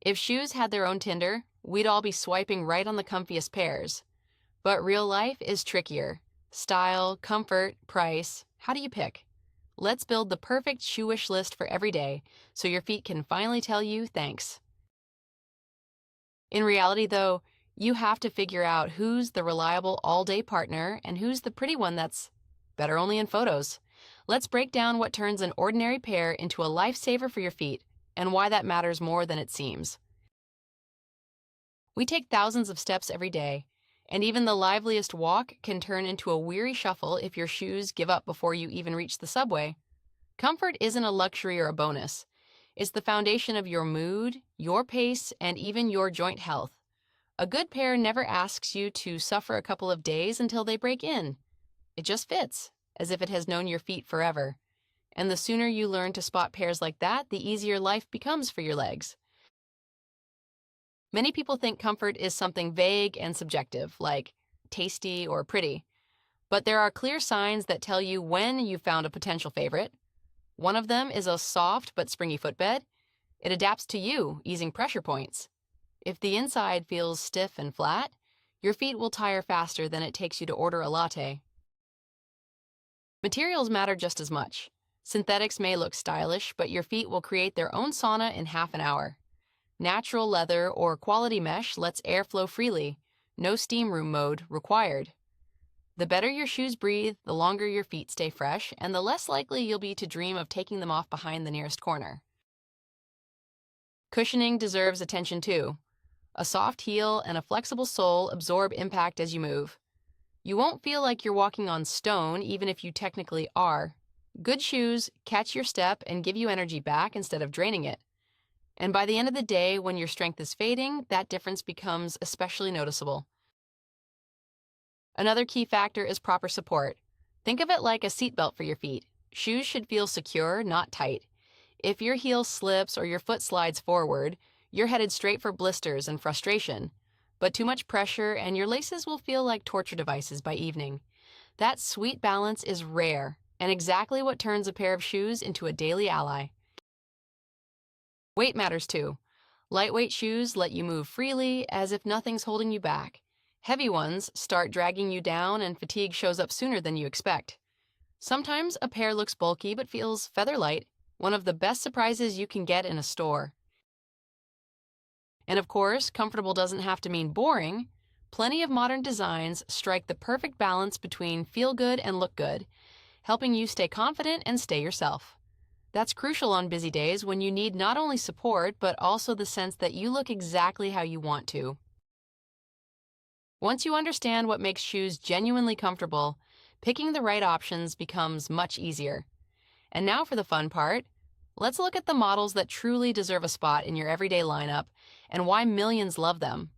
If shoes had their own Tinder, we'd all be swiping right on the comfiest pairs. But real life is trickier. Style, comfort, price, how do you pick? Let's build the perfect shoe wish list for every day so your feet can finally tell you thanks. In reality, though, you have to figure out who's the reliable all-day partner and who's the pretty one that's better only in photos. Let's break down what turns an ordinary pair into a lifesaver for your feet and why that matters more than it seems. We take thousands of steps every day, and even the liveliest walk can turn into a weary shuffle if your shoes give up before you even reach the subway. Comfort isn't a luxury or a bonus. It's the foundation of your mood, your pace, and even your joint health. A good pair never asks you to suffer a couple of days until they break in. It just fits, as if it has known your feet forever. And the sooner you learn to spot pairs like that, the easier life becomes for your legs. Many people think comfort is something vague and subjective, like tasty or pretty. But there are clear signs that tell you when you've found a potential favorite. One of them is a soft but springy footbed. It adapts to you, easing pressure points. If the inside feels stiff and flat, your feet will tire faster than it takes you to order a latte. Materials matter just as much. Synthetics may look stylish, but your feet will create their own sauna in half an hour. Natural leather or quality mesh lets air flow freely. No steam room mode required. The better your shoes breathe, the longer your feet stay fresh, and the less likely you'll be to dream of taking them off behind the nearest corner. Cushioning deserves attention too. A soft heel and a flexible sole absorb impact as you move. You won't feel like you're walking on stone, even if you technically are. Good shoes catch your step and give you energy back instead of draining it. And by the end of the day, when your strength is fading, that difference becomes especially noticeable. Another key factor is proper support. Think of it like a seatbelt for your feet. Shoes should feel secure, not tight. If your heel slips or your foot slides forward, you're headed straight for blisters and frustration. But too much pressure and your laces will feel like torture devices by evening. That sweet balance is rare and exactly what turns a pair of shoes into a daily ally. Weight matters too. Lightweight shoes let you move freely as if nothing's holding you back. Heavy ones start dragging you down and fatigue shows up sooner than you expect. Sometimes a pair looks bulky but feels feather light, one of the best surprises you can get in a store. And of course, comfortable doesn't have to mean boring. Plenty of modern designs strike the perfect balance between feel good and look good, helping you stay confident and stay yourself. That's crucial on busy days when you need not only support, but also the sense that you look exactly how you want to. Once you understand what makes shoes genuinely comfortable, picking the right options becomes much easier. And now for the fun part. Let's look at the models that truly deserve a spot in your everyday lineup and why millions love them.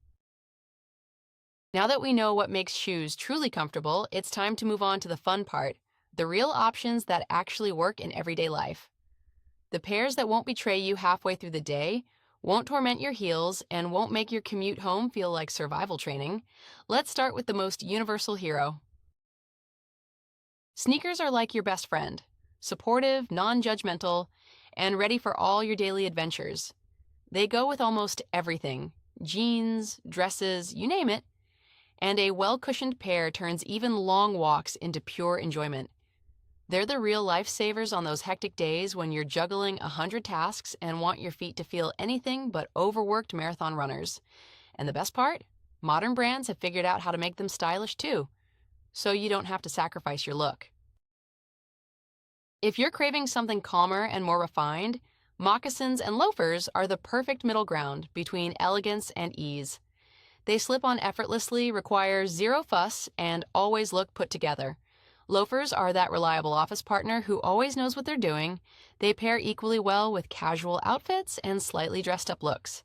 Now that we know what makes shoes truly comfortable, it's time to move on to the fun part, the real options that actually work in everyday life. The pairs that won't betray you halfway through the day, won't torment your heels, and won't make your commute home feel like survival training. Let's start with the most universal hero. Sneakers are like your best friend, supportive, non-judgmental, and ready for all your daily adventures. They go with almost everything, jeans, dresses, you name it, and a well-cushioned pair turns even long walks into pure enjoyment. They're the real lifesavers on those hectic days when you're juggling 100 tasks and want your feet to feel anything but overworked marathon runners. And the best part? Modern brands have figured out how to make them stylish too, so you don't have to sacrifice your look. If you're craving something calmer and more refined, moccasins and loafers are the perfect middle ground between elegance and ease. They slip on effortlessly, require zero fuss, and always look put together. Loafers are that reliable office partner who always knows what they're doing. They pair equally well with casual outfits and slightly dressed up looks.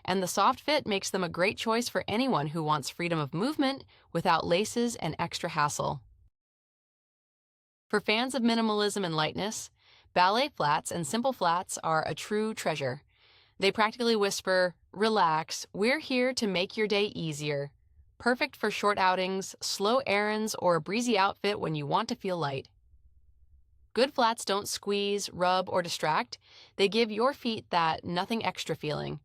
And the soft fit makes them a great choice for anyone who wants freedom of movement without laces and extra hassle. For fans of minimalism and lightness, ballet flats and simple flats are a true treasure. They practically whisper, "Relax, we're here to make your day easier." Perfect for short outings, slow errands, or a breezy outfit when you want to feel light. Good flats don't squeeze, rub, or distract. They give your feet that nothing extra feeling.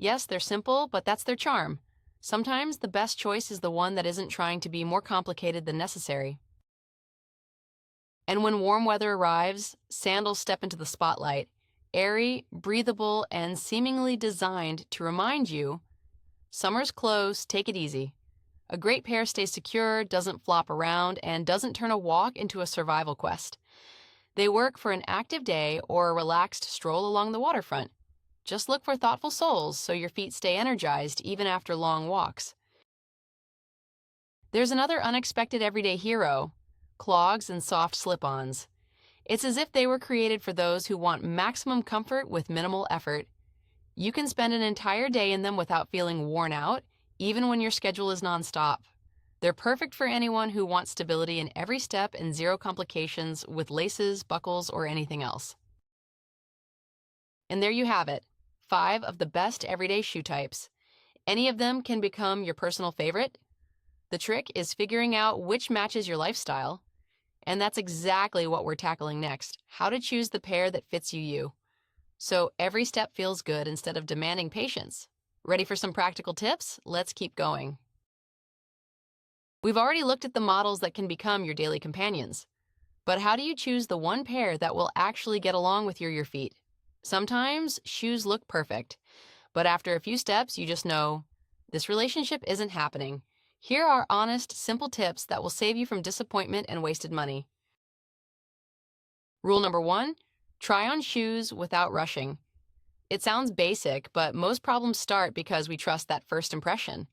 Yes, they're simple, but that's their charm. Sometimes the best choice is the one that isn't trying to be more complicated than necessary. And when warm weather arrives, sandals step into the spotlight, airy, breathable, and seemingly designed to remind you, summer's close, take it easy. A great pair stays secure, doesn't flop around, and doesn't turn a walk into a survival quest. They work for an active day or a relaxed stroll along the waterfront. Just look for thoughtful soles so your feet stay energized even after long walks. There's another unexpected everyday hero, clogs and soft slip-ons. It's as if they were created for those who want maximum comfort with minimal effort. You can spend an entire day in them without feeling worn out, even when your schedule is nonstop. They're perfect for anyone who wants stability in every step and zero complications with laces, buckles, or anything else. And there you have it, 5 of the best everyday shoe types. Any of them can become your personal favorite. The trick is figuring out which matches your lifestyle. And that's exactly what we're tackling next, how to choose the pair that fits you. So every step feels good instead of demanding patience. Ready for some practical tips? Let's keep going. We've already looked at the models that can become your daily companions. But how do you choose the one pair that will actually get along with your feet? Sometimes shoes look perfect, but after a few steps, you just know, this relationship isn't happening. Here are honest, simple tips that will save you from disappointment and wasted money. Rule number 1, try on shoes without rushing. It sounds basic, but most problems start because we trust that first impression.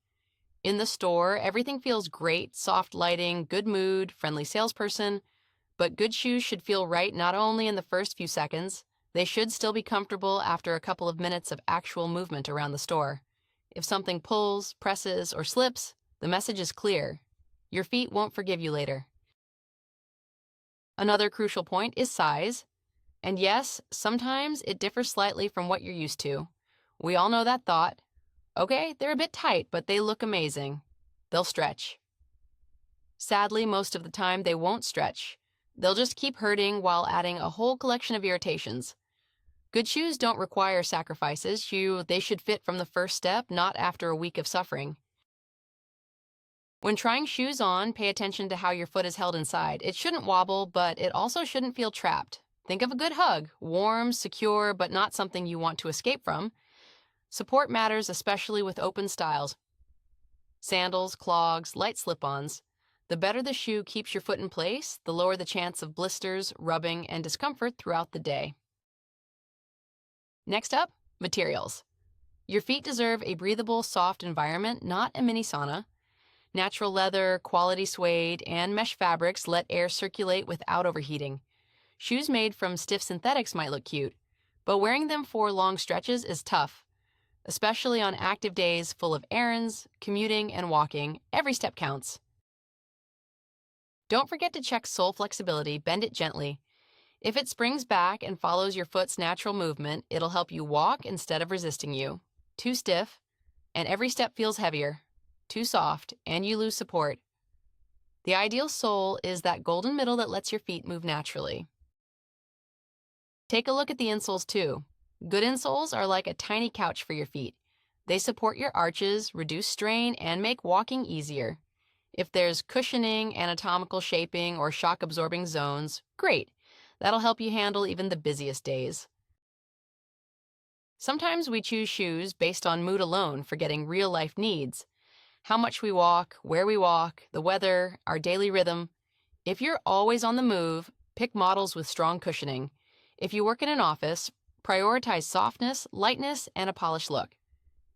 In the store, everything feels great, soft lighting, good mood, friendly salesperson, but good shoes should feel right not only in the first few seconds, they should still be comfortable after a couple of minutes of actual movement around the store. If something pulls, presses, or slips, the message is clear. Your feet won't forgive you later. Another crucial point is size. And yes, sometimes it differs slightly from what you're used to. We all know that thought. Okay, they're a bit tight, but they look amazing. They'll stretch. Sadly, most of the time they won't stretch. They'll just keep hurting while adding a whole collection of irritations. Good shoes don't require sacrifices. They should fit from the first step, not after a week of suffering. When trying shoes on, pay attention to how your foot is held inside. It shouldn't wobble, but it also shouldn't feel trapped. Think of a good hug, warm, secure, but not something you want to escape from. Support matters, especially with open styles. Sandals, clogs, light slip-ons. The better the shoe keeps your foot in place, the lower the chance of blisters, rubbing, and discomfort throughout the day. Next up, materials. Your feet deserve a breathable, soft environment, not a mini sauna. Natural leather, quality suede, and mesh fabrics let air circulate without overheating. Shoes made from stiff synthetics might look cute, but wearing them for long stretches is tough, especially on active days full of errands, commuting, and walking. Every step counts. Don't forget to check sole flexibility, bend it gently. If it springs back and follows your foot's natural movement, it'll help you walk instead of resisting you. Too stiff, and every step feels heavier. Too soft, and you lose support. The ideal sole is that golden middle that lets your feet move naturally. Take a look at the insoles too. Good insoles are like a tiny couch for your feet. They support your arches, reduce strain, and make walking easier. If there's cushioning, anatomical shaping, or shock-absorbing zones, great. That'll help you handle even the busiest days. Sometimes we choose shoes based on mood alone, forgetting real-life needs. How much we walk, where we walk, the weather, our daily rhythm. If you're always on the move, pick models with strong cushioning. If you work in an office, prioritize softness, lightness, and a polished look.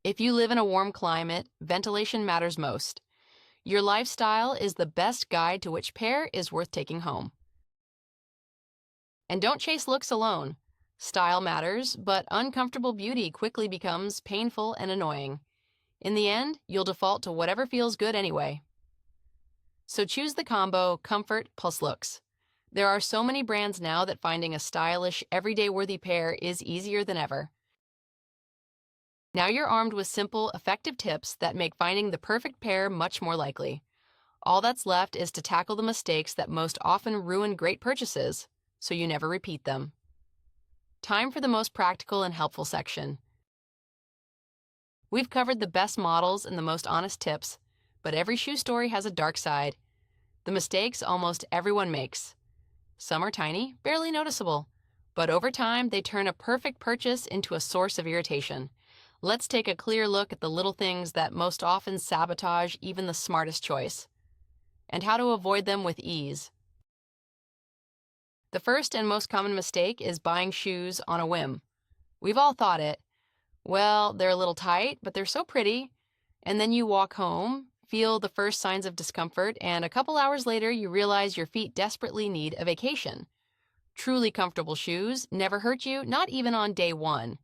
If you live in a warm climate, ventilation matters most. Your lifestyle is the best guide to which pair is worth taking home. And don't chase looks alone. Style matters, but uncomfortable beauty quickly becomes painful and annoying. In the end, you'll default to whatever feels good anyway. So choose the combo comfort plus looks. There are so many brands now that finding a stylish, everyday-worthy pair is easier than ever. Now you're armed with simple, effective tips that make finding the perfect pair much more likely. All that's left is to tackle the mistakes that most often ruin great purchases, so you never repeat them. Time for the most practical and helpful section. We've covered the best models and the most honest tips, but every shoe story has a dark side. The mistakes almost everyone makes. Some are tiny, barely noticeable, but over time they turn a perfect purchase into a source of irritation. Let's take a clear look at the little things that most often sabotage even the smartest choice, and how to avoid them with ease. The first and most common mistake is buying shoes on a whim. We've all thought it. Well, they're a little tight, but they're so pretty. And then you walk home, feel the first signs of discomfort, and a couple hours later you realize your feet desperately need a vacation. Truly comfortable shoes never hurt you, not even on day one.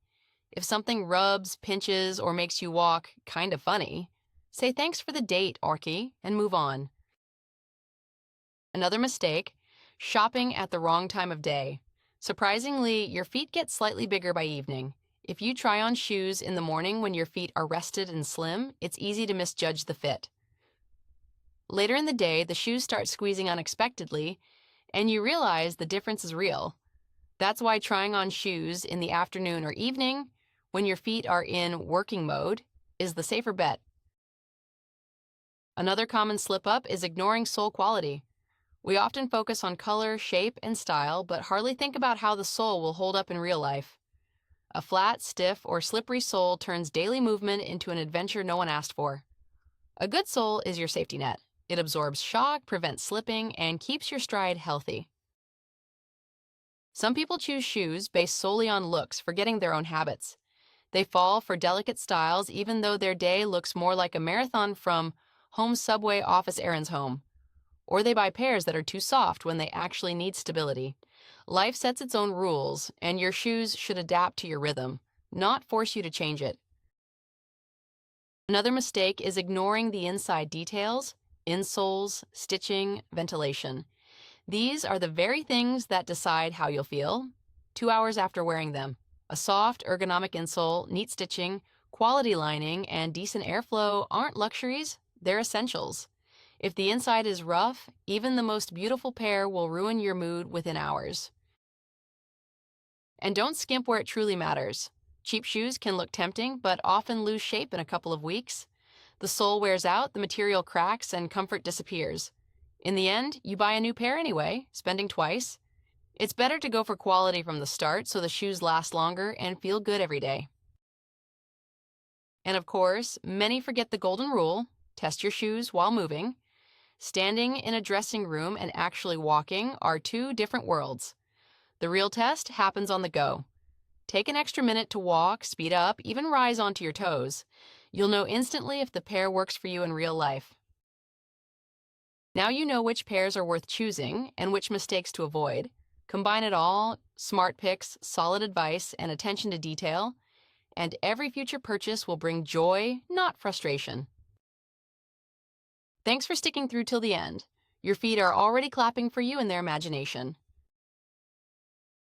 If something rubs, pinches, or makes you walk kind of funny, say thanks for the date, Orky, and move on. Another mistake, shopping at the wrong time of day. Surprisingly, your feet get slightly bigger by evening. If you try on shoes in the morning when your feet are rested and slim, it's easy to misjudge the fit. Later in the day, the shoes start squeezing unexpectedly, and you realize the difference is real. That's why trying on shoes in the afternoon or evening, when your feet are in working mode, is the safer bet. Another common slip-up is ignoring sole quality. We often focus on color, shape, and style, but hardly think about how the sole will hold up in real life. A flat, stiff, or slippery sole turns daily movement into an adventure no one asked for. A good sole is your safety net. It absorbs shock, prevents slipping, and keeps your stride healthy. Some people choose shoes based solely on looks, forgetting their own habits. They fall for delicate styles even though their day looks more like a marathon from home subway office errands home. Or they buy pairs that are too soft when they actually need stability. Life sets its own rules, and your shoes should adapt to your rhythm, not force you to change it. Another mistake is ignoring the inside details, insoles, stitching, ventilation. These are the very things that decide how you'll feel 2 hours after wearing them. A soft, ergonomic insole, neat stitching, quality lining, and decent airflow aren't luxuries, they're essentials. If the inside is rough, even the most beautiful pair will ruin your mood within hours. And don't skimp where it truly matters. Cheap shoes can look tempting, but often lose shape in a couple of weeks. The sole wears out, the material cracks, and comfort disappears. In the end, you buy a new pair anyway, spending twice. It's better to go for quality from the start so the shoes last longer and feel good every day. And of course, many forget the golden rule: test your shoes while moving. Standing in a dressing room and actually walking are two different worlds. The real test happens on the go. Take an extra minute to walk, speed up, even rise onto your toes. You'll know instantly if the pair works for you in real life. Now you know which pairs are worth choosing and which mistakes to avoid. Combine it all, smart picks, solid advice, and attention to detail, and every future purchase will bring joy, not frustration. Thanks for sticking through till the end. Your feet are already clapping for you in their imagination.